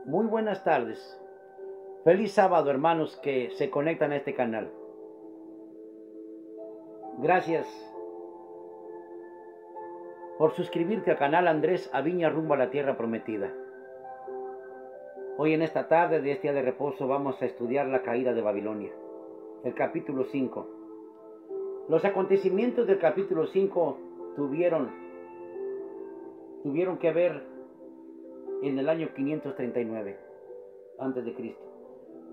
Muy buenas tardes. Feliz sábado, hermanos que se conectan a este canal. Gracias por suscribirte al canal Andrés Aviña rumbo a la tierra prometida. Hoy en esta tarde de este día de reposo vamos a estudiar la caída de Babilonia, el capítulo 5. Los acontecimientos del capítulo 5 tuvieron que ver en el año 539 antes de Cristo.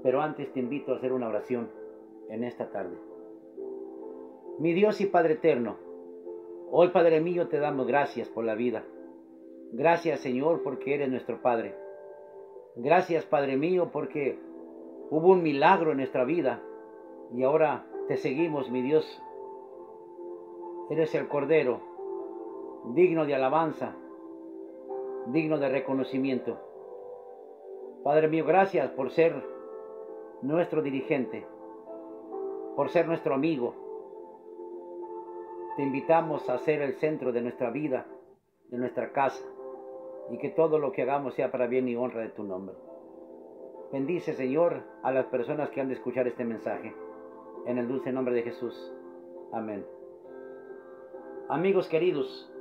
Pero antes te invito a hacer una oración en esta tarde. Mi Dios y Padre eterno, hoy, Padre mío, te damos gracias por la vida. Gracias, Señor, porque eres nuestro Padre. Gracias, Padre mío, porque hubo un milagro en nuestra vida y ahora te seguimos, mi Dios. Eres el Cordero, digno de alabanza, digno de reconocimiento. Padre mío, gracias por ser nuestro dirigente, por ser nuestro amigo. Te invitamos a ser el centro de nuestra vida, de nuestra casa, y que todo lo que hagamos sea para bien y honra de tu nombre. Bendice, Señor, a las personas que han de escuchar este mensaje, en el dulce nombre de Jesús. Amén. Amigos queridos,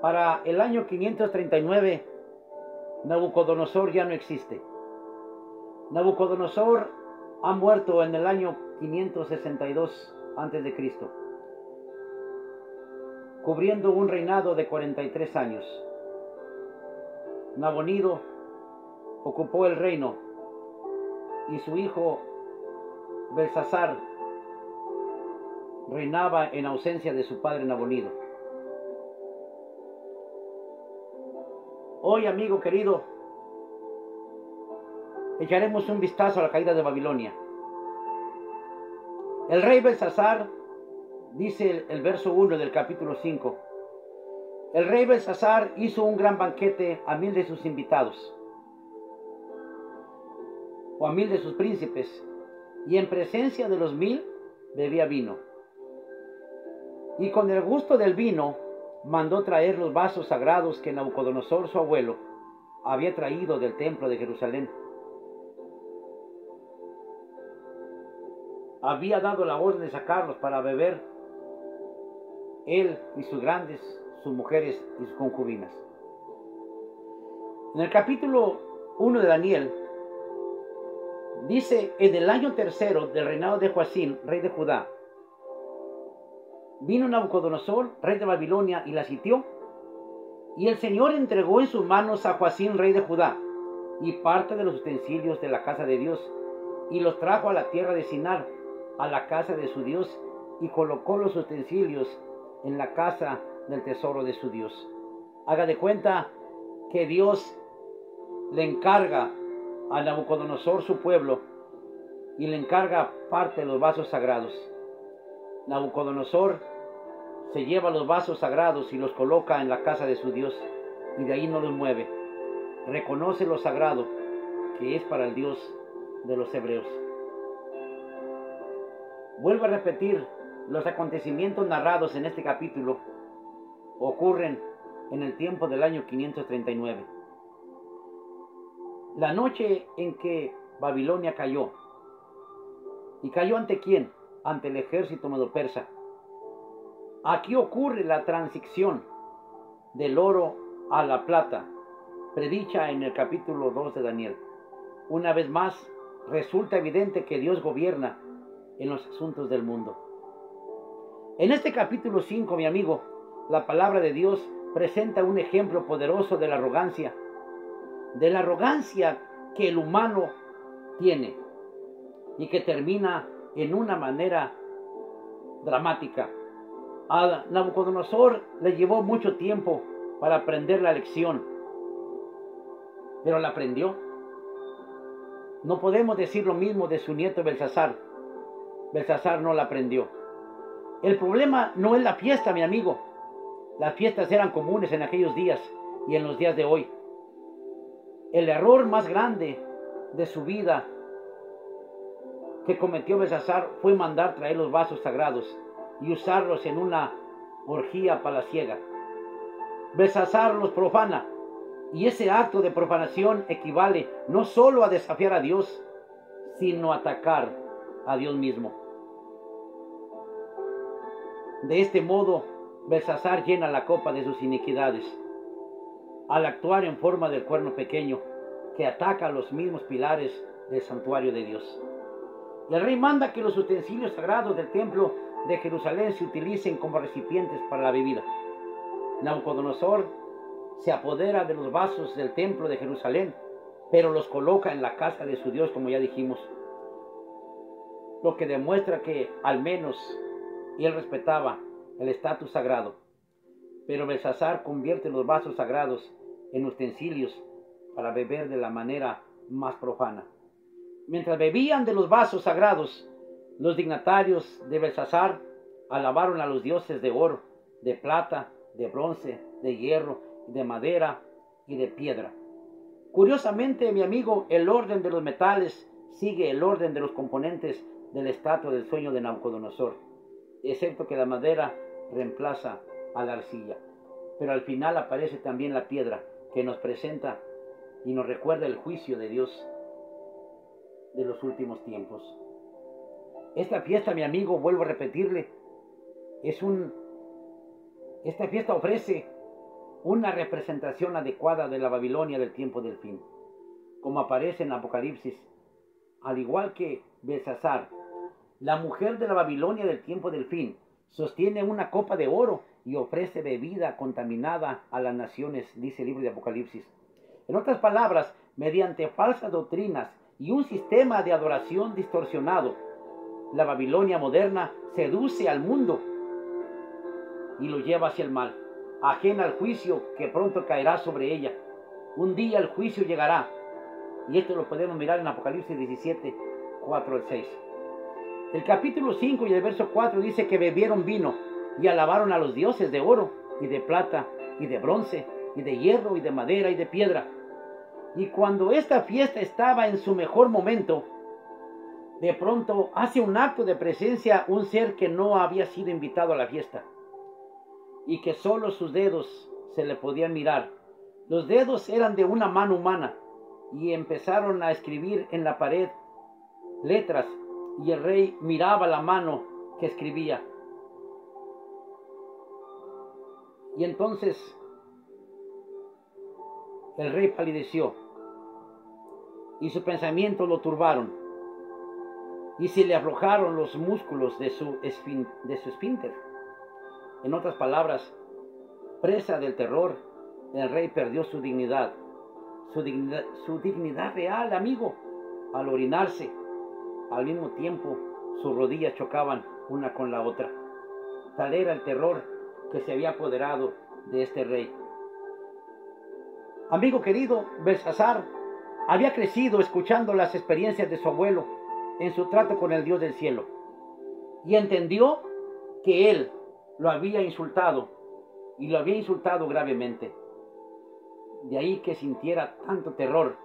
para el año 539, Nabucodonosor ya no existe. Nabucodonosor ha muerto en el año 562 a.C., cubriendo un reinado de 43 años. Nabonido ocupó el reino y su hijo Belsasar reinaba en ausencia de su padre Nabonido. Hoy, amigo querido, echaremos un vistazo a la caída de Babilonia. El rey Belsasar, dice el verso 1 del capítulo 5, el rey Belsasar hizo un gran banquete a 1000 de sus invitados, o a 1000 de sus príncipes, y en presencia de los 1000 bebía vino. Y con el gusto del vino mandó traer los vasos sagrados que Nabucodonosor, su abuelo, había traído del templo de Jerusalén. Había dado la orden de sacarlos para beber él y sus grandes, sus mujeres y sus concubinas. En el capítulo 1 de Daniel, dice: en el año tercero del reinado de Joacim, rey de Judá, vino Nabucodonosor, rey de Babilonia, y la sitió. Y el Señor entregó en sus manos a Joacim, rey de Judá, y parte de los utensilios de la casa de Dios, y los trajo a la tierra de Sinar, a la casa de su Dios, y colocó los utensilios en la casa del tesoro de su Dios. Haga de cuenta que Dios le encarga a Nabucodonosor, su pueblo, y le encarga parte de los vasos sagrados. Nabucodonosor se lleva los vasos sagrados y los coloca en la casa de su Dios, y de ahí no los mueve. Reconoce lo sagrado que es para el Dios de los hebreos. Vuelvo a repetir, los acontecimientos narrados en este capítulo ocurren en el tiempo del año 539. La noche en que Babilonia cayó. ¿Y cayó ante quién? Ante el ejército medo-persa. Aquí ocurre la transición del oro a la plata, predicha en el capítulo 2 de Daniel. Una vez más, resulta evidente que Dios gobierna en los asuntos del mundo. En este capítulo 5, mi amigo, la palabra de Dios presenta un ejemplo poderoso de la arrogancia que el humano tiene y que termina en una manera dramática. A Nabucodonosor le llevó mucho tiempo para aprender la lección, pero la aprendió. No podemos decir lo mismo de su nieto Belsasar. Belsasar no la aprendió. El problema no es la fiesta, mi amigo. Las fiestas eran comunes en aquellos días y en los días de hoy. El error más grande de su vida que cometió Belsasar fue mandar traer los vasos sagrados y usarlos en una orgía palaciega. Belsasar los profana Y ese acto de profanación equivale no solo a desafiar a Dios, sino a atacar a Dios mismo. De este modo, Belsasar llena la copa de sus iniquidades, al actuar en forma del cuerno pequeño, que ataca a los mismos pilares del santuario de Dios. Y el rey manda que los utensilios sagrados del templo de Jerusalén se utilicen como recipientes para la bebida. Nabucodonosor se apodera de los vasos del templo de Jerusalén, pero los coloca en la casa de su Dios, como ya dijimos, lo que demuestra que al menos él respetaba el estatus sagrado. Pero Belsasar convierte los vasos sagrados en utensilios para beber de la manera más profana. Mientras bebían de los vasos sagrados, los dignatarios de Belsasar alabaron a los dioses de oro, de plata, de bronce, de hierro, de madera y de piedra. Curiosamente, mi amigo, el orden de los metales sigue el orden de los componentes de la estatua del sueño de Nabucodonosor, excepto que la madera reemplaza a la arcilla. Pero al final aparece también la piedra, que nos presenta y nos recuerda el juicio de Dios de los últimos tiempos. Esta fiesta, mi amigo, vuelvo a repetirle, esta fiesta ofrece una representación adecuada de la Babilonia del tiempo del fin, como aparece en Apocalipsis. Al igual que Belsasar, la mujer de la Babilonia del tiempo del fin sostiene una copa de oro y ofrece bebida contaminada a las naciones, dice el libro de Apocalipsis. En otras palabras, mediante falsas doctrinas y un sistema de adoración distorsionado, la Babilonia moderna seduce al mundo y lo lleva hacia el mal, ajena al juicio que pronto caerá sobre ella. Un día el juicio llegará, y esto lo podemos mirar en Apocalipsis 17, 4 al 6. El capítulo 5 y el verso 4 dice que bebieron vino y alabaron a los dioses de oro y de plata y de bronce y de hierro y de madera y de piedra. Y cuando esta fiesta estaba en su mejor momento, de pronto hace un acto de presencia un ser que no había sido invitado a la fiesta y que solo sus dedos se le podían mirar. Los dedos eran de una mano humana y empezaron a escribir en la pared letras, y el rey miraba la mano que escribía. Y entonces el rey palideció y sus pensamientos lo turbaron y se le aflojaron los músculos de su esfínter. En otras palabras, presa del terror, el rey perdió su dignidad real, amigo, al orinarse. Al mismo tiempo, sus rodillas chocaban una con la otra. Tal era el terror que se había apoderado de este rey. Amigo querido, Belsasar había crecido escuchando las experiencias de su abuelo en su trato con el Dios del cielo, y entendió que él lo había insultado, y lo había insultado gravemente. De ahí que sintiera tanto terror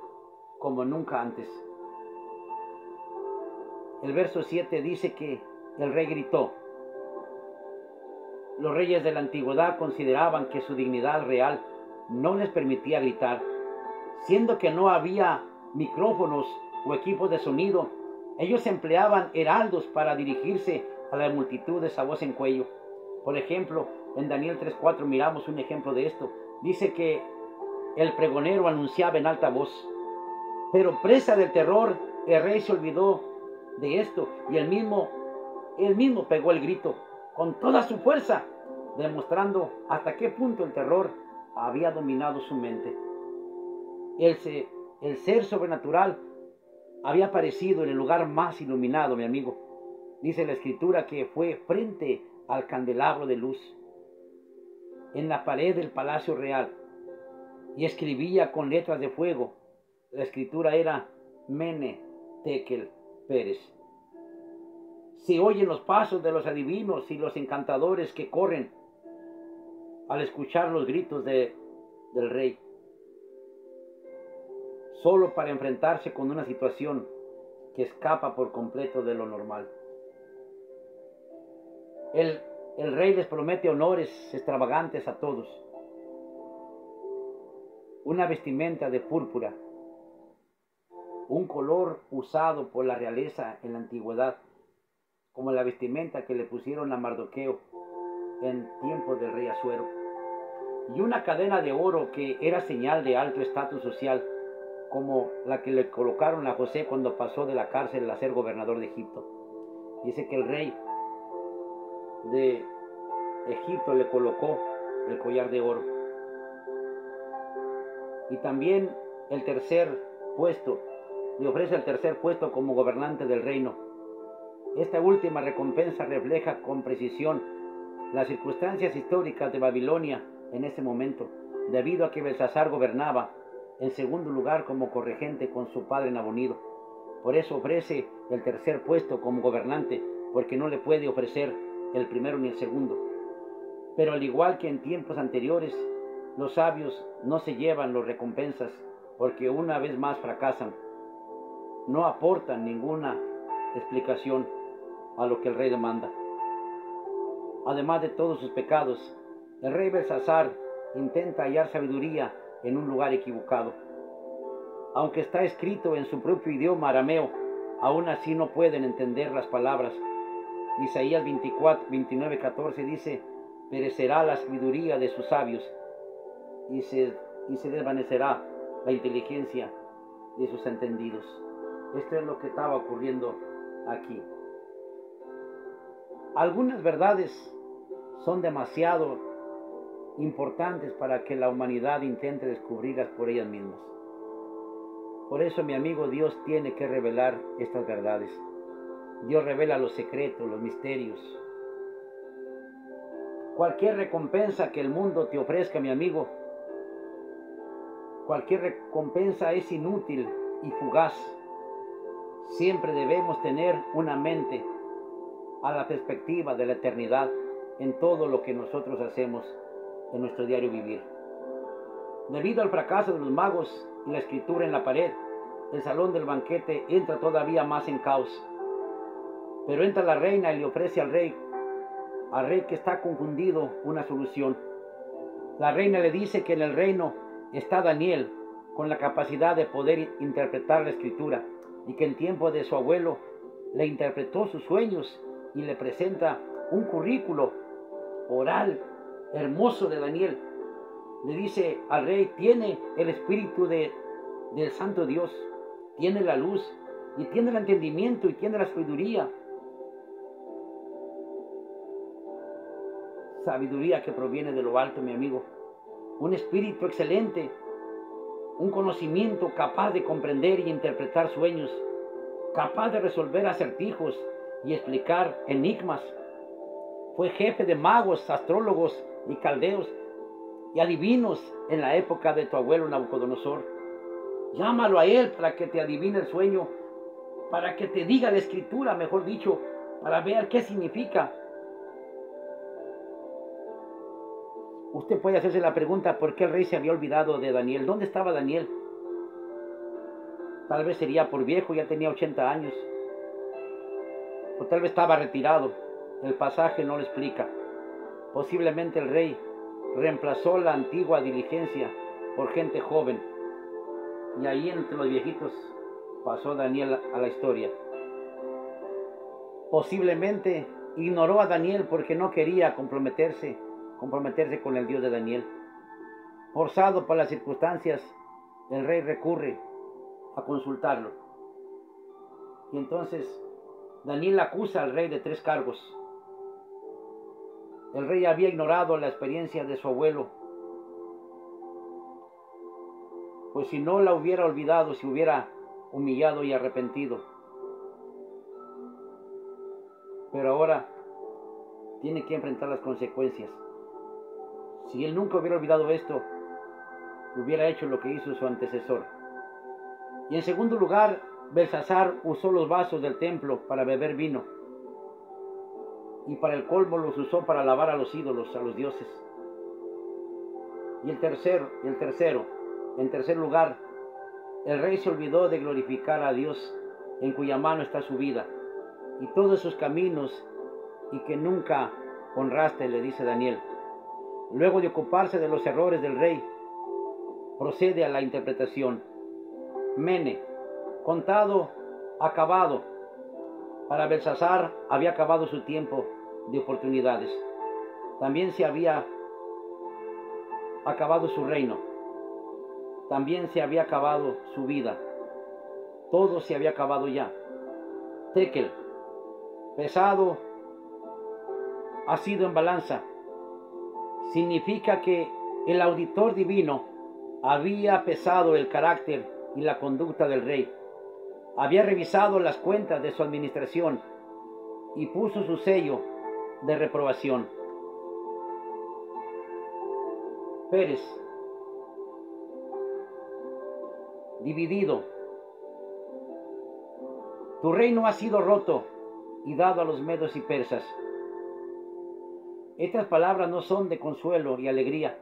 como nunca antes. El verso 7 dice que el rey gritó. Los reyes de la antigüedad consideraban que su dignidad real no les permitía gritar. Siendo que no había micrófonos o equipos de sonido, ellos empleaban heraldos para dirigirse a la multitud de esa voz en cuello. Por ejemplo, en Daniel 3:4 miramos un ejemplo de esto. Dice que el pregonero anunciaba en alta voz. Pero presa del terror, el rey se olvidó de esto y él mismo pegó el grito con toda su fuerza, demostrando hasta qué punto el terror había dominado su mente. El ser sobrenatural había aparecido en el lugar más iluminado, mi amigo. Dice la escritura que fue frente al candelabro de luz, en la pared del palacio real, y escribía con letras de fuego. La escritura era Mene, Tekel, Pérez. Se oyen los pasos de los adivinos y los encantadores que corren al escuchar los gritos del rey, solo para enfrentarse con una situación que escapa por completo de lo normal. El rey les promete honores extravagantes a todos. una vestimenta de púrpura, un color usado por la realeza en la antigüedad, como la vestimenta que le pusieron a Mardoqueo en tiempo del rey Asuero, y una cadena de oro que era señal de alto estatus social, como la que le colocaron a José cuando pasó de la cárcel a ser gobernador de Egipto. Dice que el rey de Egipto le colocó el collar de oro. Y también el tercer puesto, le ofrece el tercer puesto como gobernante del reino. Esta última recompensa refleja con precisión las circunstancias históricas de Babilonia en ese momento, debido a que Belsasar gobernaba en segundo lugar como corregente con su padre Nabonido. Por eso ofrece el tercer puesto como gobernante, porque no le puede ofrecer el primero ni el segundo. Pero al igual que en tiempos anteriores, los sabios no se llevan las recompensas, porque una vez más fracasan. No aportan ninguna explicación a lo que el rey demanda. Además de todos sus pecados, el rey Belsasar intenta hallar sabiduría en un lugar equivocado. Aunque está escrito en su propio idioma arameo, aún así no pueden entender las palabras. Isaías 29:14 dice: perecerá la sabiduría de sus sabios y se desvanecerá la inteligencia de sus entendidos. Esto es lo que estaba ocurriendo aquí. Algunas verdades son demasiado importantes para que la humanidad intente descubrirlas por ellas mismas. Por eso, mi amigo, Dios tiene que revelar estas verdades. Dios revela los secretos, los misterios. Cualquier recompensa que el mundo te ofrezca, mi amigo, cualquier recompensa es inútil y fugaz. Siempre debemos tener una mente a la perspectiva de la eternidad en todo lo que nosotros hacemos en nuestro diario vivir. Debido al fracaso de los magos y la escritura en la pared, el salón del banquete entra todavía más en caos. Pero entra la reina y le ofrece al rey que está confundido, una solución. La reina le dice que en el reino está Daniel, con la capacidad de poder interpretar la escritura, y que en tiempo de su abuelo le interpretó sus sueños y le presenta un currículo oral hermoso de Daniel. Le dice al rey: tiene el espíritu del santo Dios, tiene la luz y tiene el entendimiento y tiene la sabiduría. Sabiduría que proviene de lo alto, mi amigo. Un espíritu excelente, un conocimiento capaz de comprender y interpretar sueños, capaz de resolver acertijos y explicar enigmas. Fue jefe de magos, astrólogos y caldeos y adivinos en la época de tu abuelo Nabucodonosor. Llámalo a él para que te adivine el sueño, para que te diga la escritura, mejor dicho, para ver qué significa. Usted puede hacerse la pregunta: ¿por qué el rey se había olvidado de Daniel? ¿Dónde estaba Daniel? Tal vez sería por viejo, ya tenía 80 años. O tal vez estaba retirado. El pasaje no lo explica. Posiblemente el rey reemplazó la antigua diligencia por gente joven. Y ahí entre los viejitos pasó Daniel a la historia. Posiblemente ignoró a Daniel porque no quería comprometerse con el Dios de Daniel. Forzado por las circunstancias, el rey recurre a consultarlo. Y entonces Daniel acusa al rey de 3 cargos. El rey había ignorado la experiencia de su abuelo, pues si no la hubiera olvidado, se hubiera humillado y arrepentido. Pero ahora tiene que enfrentar las consecuencias. Si él nunca hubiera olvidado esto, hubiera hecho lo que hizo su antecesor. Y en segundo lugar, Belsasar usó los vasos del templo para beber vino, y para el colmo los usó para alabar a los ídolos, a los dioses. Y en tercer lugar, el rey se olvidó de glorificar a Dios, en cuya mano está su vida y todos sus caminos, y que nunca honraste, le dice Daniel. Luego de ocuparse de los errores del rey, procede a la interpretación. Mene, contado, acabado. Para Belsasar había acabado su tiempo de oportunidades. También se había acabado su reino. También se había acabado su vida. Todo se había acabado ya. Tekel, pesado, ha sido en balanza. Significa que el auditor divino había pesado el carácter y la conducta del rey. Había revisado las cuentas de su administración y puso su sello de reprobación. Pérez, dividido. Tu reino ha sido roto y dado a los medos y persas. Estas palabras no son de consuelo y alegría,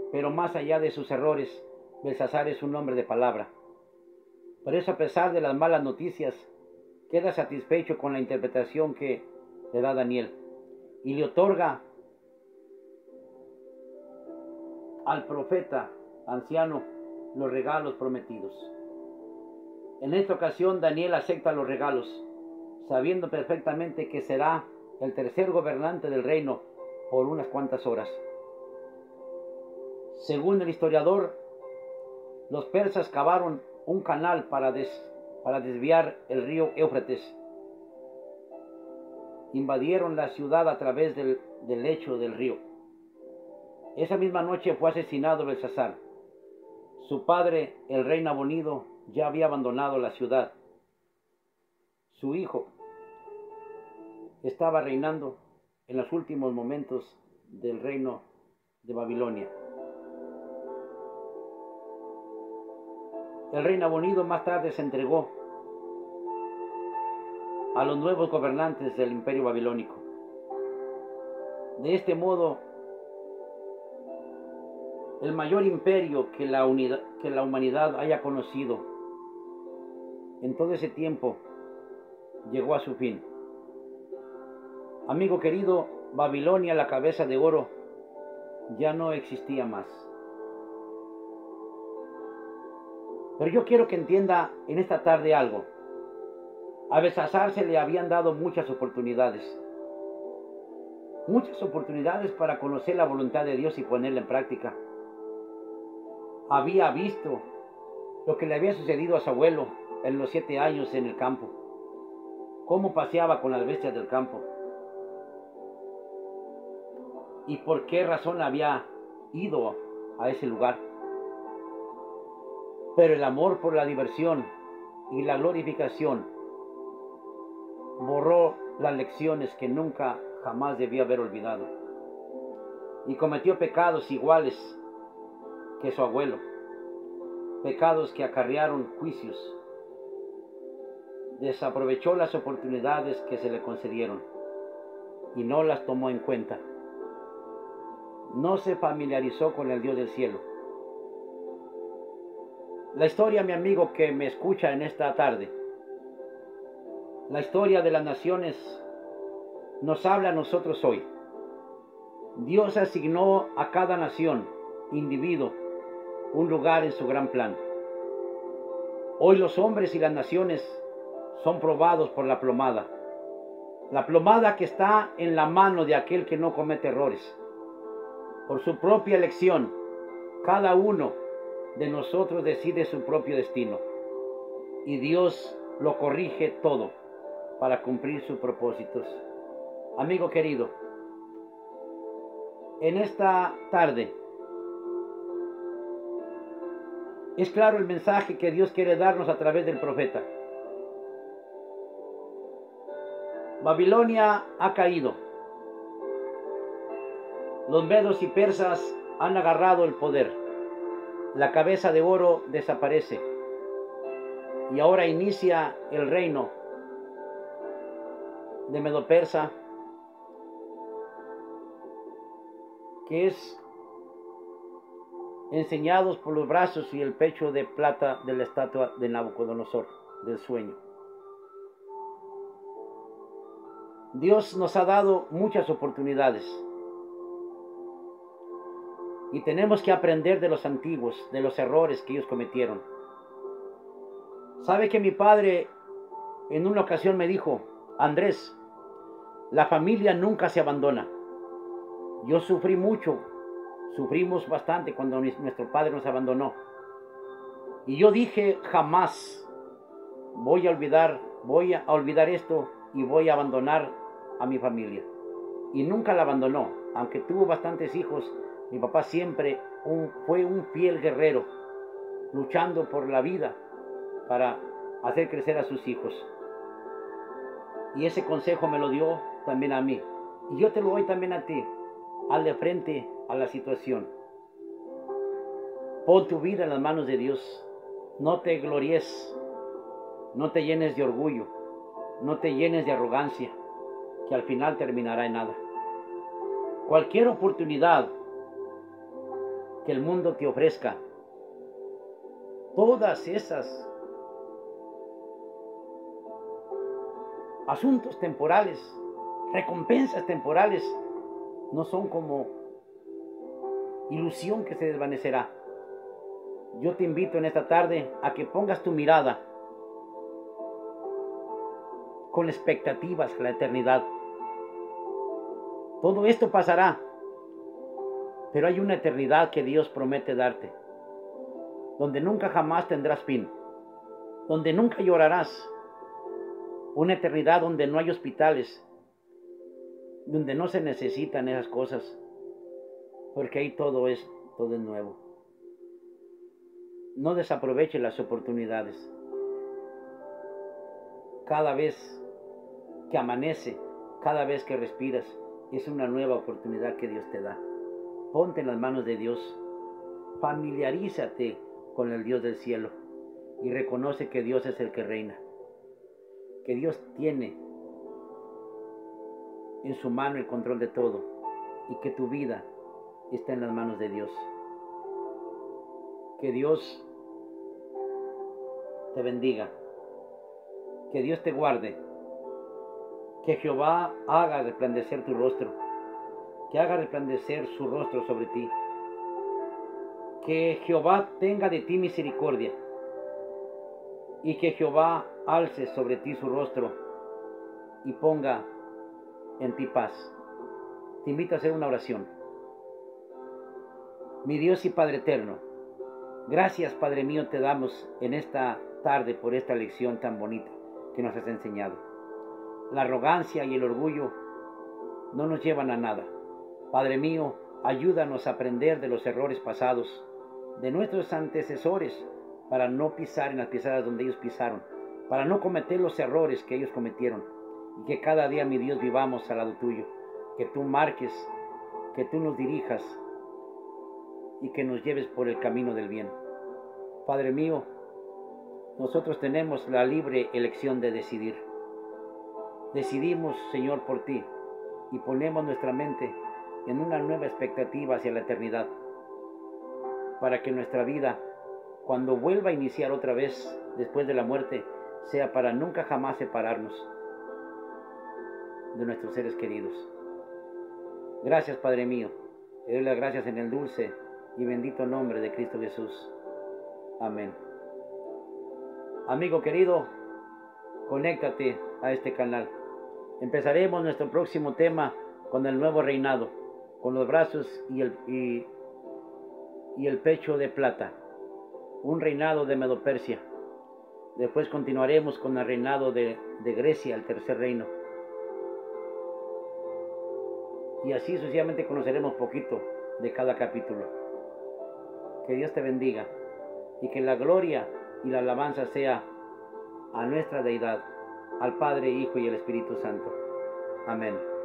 pero más allá de sus errores, Belsasar es un hombre de palabra. Por eso, a pesar de las malas noticias, queda satisfecho con la interpretación que le da Daniel y le otorga al profeta anciano los regalos prometidos. En esta ocasión Daniel acepta los regalos, sabiendo perfectamente que será el tercer gobernante del reino por unas cuantas horas. Según el historiador, los persas cavaron un canal para desviar el río Éufrates. Invadieron la ciudad a través del lecho del río. Esa misma noche fue asesinado Belsasar. Su padre, el rey Nabonido, ya había abandonado la ciudad. Su hijo estaba reinando en los últimos momentos del reino de Babilonia. El rey Nabonido más tarde se entregó a los nuevos gobernantes del imperio babilónico. De este modo, el mayor imperio que la humanidad haya conocido en todo ese tiempo llegó a su fin. Amigo querido, Babilonia, la cabeza de oro, ya no existía más. Pero yo quiero que entienda en esta tarde algo. A Belsasar se le habían dado muchas oportunidades para conocer la voluntad de Dios y ponerla en práctica. Había visto lo que le había sucedido a su abuelo en los 7 años en el campo, cómo paseaba con las bestias del campo y por qué razón había ido a ese lugar. Pero el amor por la diversión y la glorificación borró las lecciones que nunca jamás debió haber olvidado, y cometió pecados iguales que su abuelo, pecados que acarrearon juicios. Desaprovechó las oportunidades que se le concedieron y no las tomó en cuenta. No se familiarizó con el Dios del cielo. La historia, mi amigo que me escucha en esta tarde, la historia de las naciones nos habla a nosotros hoy. Dios asignó a cada nación, individuo, un lugar en su gran plan. Hoy los hombres y las naciones son probados por la plomada que está en la mano de aquel que no comete errores. Por su propia elección, cada uno de nosotros decide su propio destino, y Dios lo corrige todo para cumplir sus propósitos. Amigo querido, en esta tarde es claro el mensaje que Dios quiere darnos a través del profeta. Babilonia ha caído. Los medos y persas han agarrado el poder. La cabeza de oro desaparece. Y ahora inicia el reino de Medo-Persa, que es enseñados por los brazos y el pecho de plata de la estatua de Nabucodonosor, del sueño. Dios nos ha dado muchas oportunidades. Y tenemos que aprender de los antiguos, de los errores que ellos cometieron. ¿Sabe que mi padre en una ocasión me dijo: Andrés, la familia nunca se abandona? Yo sufrí mucho, sufrimos bastante cuando nuestro padre nos abandonó. Y yo dije, jamás voy a olvidar esto y voy a abandonar a mi familia. Y nunca la abandonó, aunque tuvo bastantes hijos. Mi papá siempre fue un fiel guerrero, luchando por la vida para hacer crecer a sus hijos. Y ese consejo me lo dio también a mí. Y yo te lo doy también a ti. Hazle frente a la situación. Pon tu vida en las manos de Dios. No te glories, no te llenes de orgullo, no te llenes de arrogancia, que al final terminará en nada. Cualquier oportunidad que el mundo te ofrezca, todas esas asuntos temporales, recompensas temporales, no son como ilusión que se desvanecerá. Yo te invito en esta tarde a que pongas tu mirada con expectativas a la eternidad. Todo esto pasará, pero hay una eternidad que Dios promete darte, donde nunca jamás tendrás fin, donde nunca llorarás, una eternidad donde no hay hospitales, donde no se necesitan esas cosas, porque ahí todo es nuevo. No desaproveche las oportunidades. Cada vez que amanece, cada vez que respiras, es una nueva oportunidad que Dios te da. Ponte en las manos de Dios. Familiarízate con el Dios del cielo y reconoce que Dios es el que reina, que Dios tiene en su mano el control de todo y que tu vida está en las manos de Dios. Que Dios te bendiga, que Dios te guarde, que Jehová haga resplandecer tu rostro, que haga resplandecer su rostro sobre ti, que Jehová tenga de ti misericordia y que Jehová alce sobre ti su rostro y ponga en ti paz. Te invito a hacer una oración. Mi Dios y Padre eterno, gracias, Padre mío, te damos en esta tarde por esta lección tan bonita que nos has enseñado. La arrogancia y el orgullo no nos llevan a nada. Padre mío, ayúdanos a aprender de los errores pasados, de nuestros antecesores, para no pisar en las pisadas donde ellos pisaron, para no cometer los errores que ellos cometieron, y que cada día, mi Dios, vivamos al lado tuyo, que tú marques, que tú nos dirijas y que nos lleves por el camino del bien. Padre mío, nosotros tenemos la libre elección de decidir. Decidimos, Señor, por ti y ponemos nuestra mente en una nueva expectativa hacia la eternidad, para que nuestra vida, cuando vuelva a iniciar otra vez después de la muerte, sea para nunca jamás separarnos de nuestros seres queridos. Gracias, Padre mío. Te doy las gracias en el dulce y bendito nombre de Cristo Jesús. Amén. Amigo querido, conéctate a este canal. Empezaremos nuestro próximo tema con el nuevo reinado, con los brazos y el pecho de plata, un reinado de Medo-Persia. Después continuaremos con el reinado de Grecia, el tercer reino. Y así sucesivamente conoceremos poquito de cada capítulo. Que Dios te bendiga y que la gloria y la alabanza sea a nuestra deidad, al Padre, Hijo y el Espíritu Santo. Amén.